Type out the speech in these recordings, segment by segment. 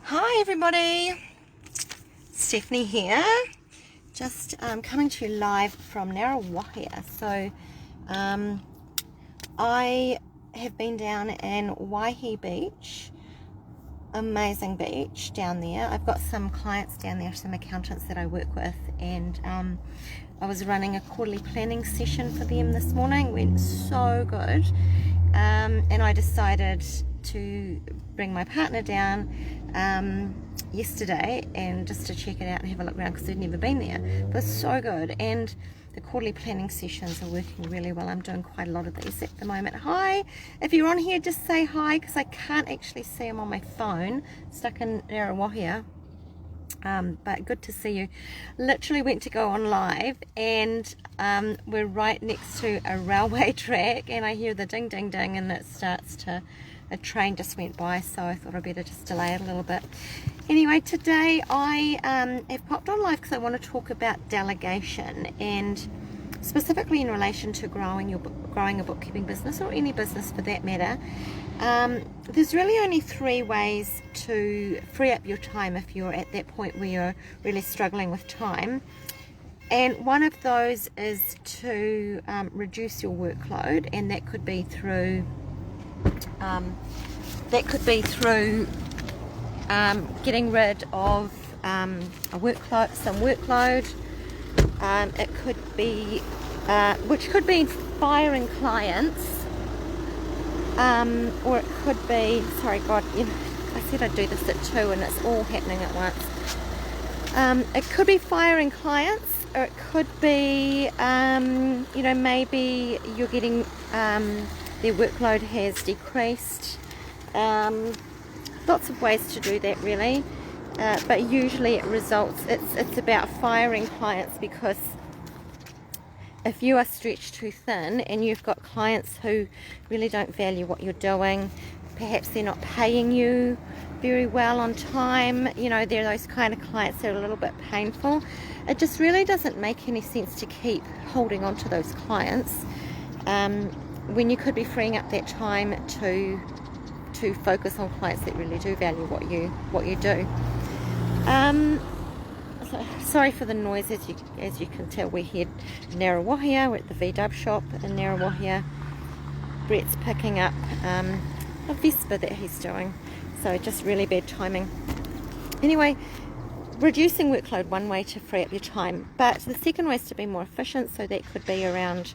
Hi everybody, Stephanie here, just coming to you live from Narrawahia. So I have been down in Waihi Beach, amazing beach down there. I've got some clients down there, some accountants that I work with, and I was running a quarterly planning session for them this morning. It went so good, and I decided to bring my partner down yesterday and just to check it out and have a look around because they'd never been there. But it's so good, and the quarterly planning sessions are working really well. I'm doing quite a lot of these at the moment. Hi, if you're on here, just say hi because I can't actually see them on my phone, stuck in Narrawahia. But good to see you. Literally went to go on live, and we're right next to a railway track, and I hear the ding ding ding, and it starts to, a train just went by, so I thought I'd better just delay it a little bit. Anyway, today I have popped on live because I want to talk about delegation, and specifically in relation to growing a bookkeeping business, or any business for that matter. There's really only 3 ways to free up your time if you're at that point where you're really struggling with time. And one of those is to reduce your workload, and that could be through getting rid of some workload. It could be, which could be firing clients. Or it could be, sorry God, I said I'd do this at 2 and it's all happening at once. It could be firing clients, or it could be, maybe you're getting, their workload has decreased. Lots of ways to do that really, but usually it's about firing clients, because if you are stretched too thin and you've got clients who really don't value what you're doing, perhaps they're not paying you very well on time, they're those kind of clients that are a little bit painful. It just really doesn't make any sense to keep holding on to those clients when you could be freeing up that time to focus on clients that really do value what you do. Sorry for the noise, as you can tell, we're here in Narrawahia. We're at the VW shop in Narrawahia. Brett's picking up a Vespa that he's doing, so just really bad timing. Anyway, reducing workload, one way to free up your time, but the second way is to be more efficient, so that could be around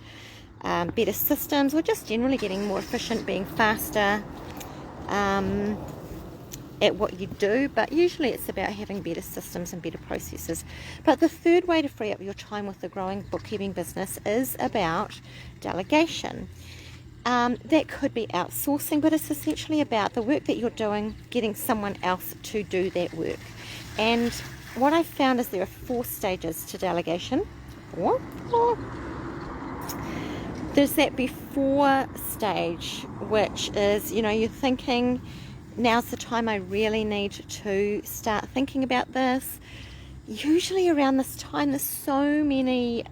better systems, or just generally getting more efficient, being faster at what you do, but usually it's about having better systems and better processes. But the third way to free up your time with the growing bookkeeping business is about delegation. That could be outsourcing, but it's essentially about the work that you're doing, getting someone else to do that work. And what I found is there are 4 stages to delegation. There's that before stage, which is, you're thinking, now's the time I really need to start thinking about this. Usually around this time, there's so many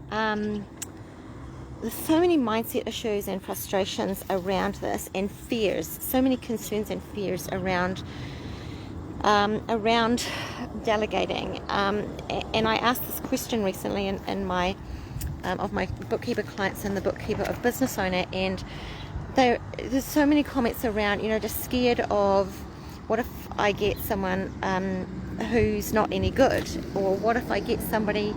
mindset issues and frustrations around this, and fears, so many concerns and fears around delegating. And I asked this question recently in my of my bookkeeper clients and the bookkeeper of business owner, and there's so many comments around, just scared of, what if I get someone who's not any good, or what if I get somebody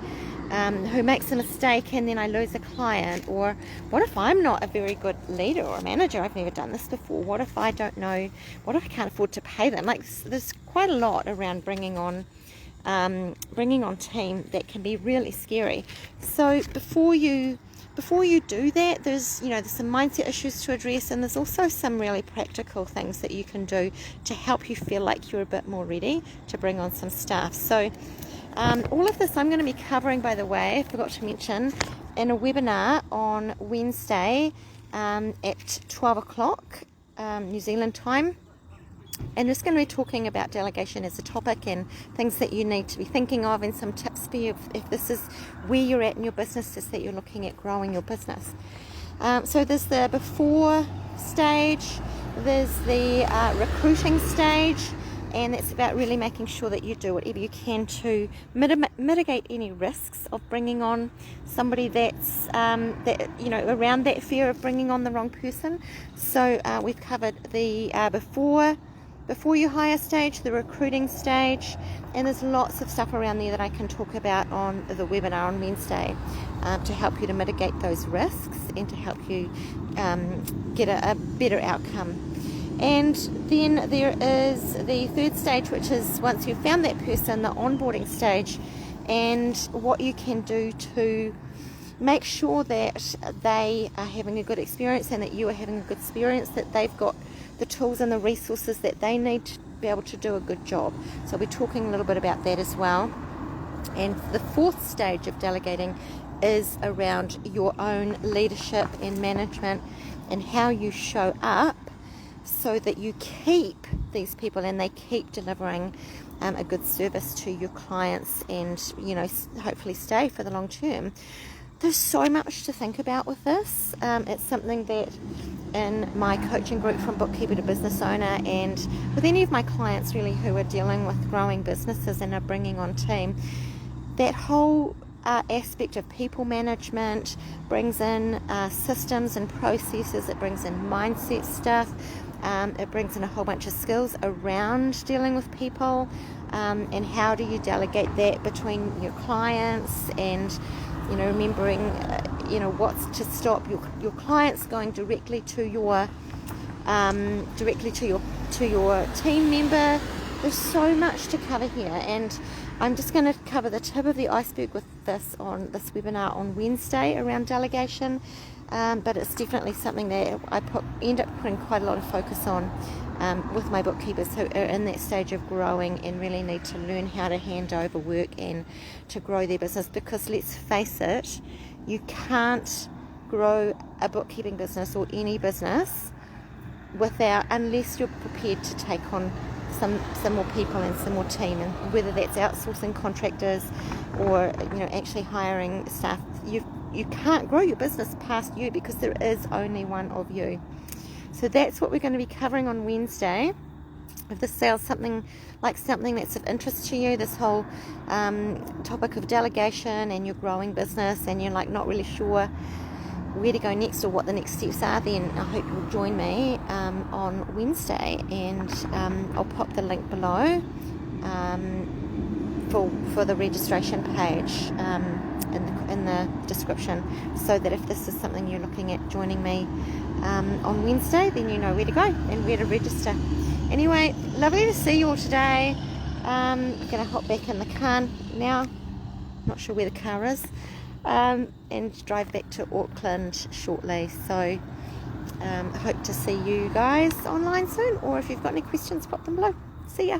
who makes a mistake and then I lose a client, or what if I'm not a very good leader or manager, I've never done this before, what if I don't know, what if I can't afford to pay them? Like, there's quite a lot around bringing on team that can be really scary. So before you do that, there's some mindset issues to address, and there's also some really practical things that you can do to help you feel like you're a bit more ready to bring on some staff. So all of this I'm going to be covering, by the way, I forgot to mention, in a webinar on Wednesday at 12 o'clock New Zealand time. And we're just going to be talking about delegation as a topic, and things that you need to be thinking of, and some tips for you if this is where you're at in your business, just that you're looking at growing your business. So there's the before stage, there's the recruiting stage, and it's about really making sure that you do whatever you can to mitigate any risks of bringing on somebody that's around that fear of bringing on the wrong person. So we've covered the before you hire stage, the recruiting stage, and there's lots of stuff around there that I can talk about on the webinar on Wednesday to help you to mitigate those risks and to help you get a better outcome. And then there is the third stage, which is once you've found that person, the onboarding stage, and what you can do to make sure that they are having a good experience and that you are having a good experience, that they've got the tools and the resources that they need to be able to do a good job. So we're talking a little bit about that as well. And the fourth stage of delegating is around your own leadership and management and how you show up so that you keep these people and they keep delivering a good service to your clients and, hopefully stay for the long term. There's so much to think about with this. It's something that in my coaching group from bookkeeper to business owner, and with any of my clients really who are dealing with growing businesses and are bringing on team, that whole aspect of people management brings in systems and processes. It brings in mindset stuff. It brings in a whole bunch of skills around dealing with people, and how do you delegate that between your clients, and remembering what's to stop your clients going directly to your team member. There's so much to cover here, and I'm just going to cover the tip of the iceberg with this on this webinar on Wednesday around delegation. But it's definitely something that I end up putting quite a lot of focus on with my bookkeepers who are in that stage of growing and really need to learn how to hand over work and to grow their business. Because let's face it, you can't grow a bookkeeping business or any business unless you're prepared to take on some more people and some more team, and whether that's outsourcing contractors or actually hiring staff. You can't grow your business past you because there is only one of you. So that's what we're going to be covering on Wednesday. If this sounds something that's of interest to you, this whole topic of delegation, and you're growing business and you're not really sure where to go next or what the next steps are, then I hope you'll join me on Wednesday, and I'll pop the link below for the registration page in the description, so that if this is something you're looking at joining me on Wednesday, then you know where to go and where to register. Anyway, lovely to see you all today. I'm going to hop back in the car now, not sure where the car is, and drive back to Auckland shortly. So hope to see you guys online soon, or if you've got any questions, pop them below. See ya.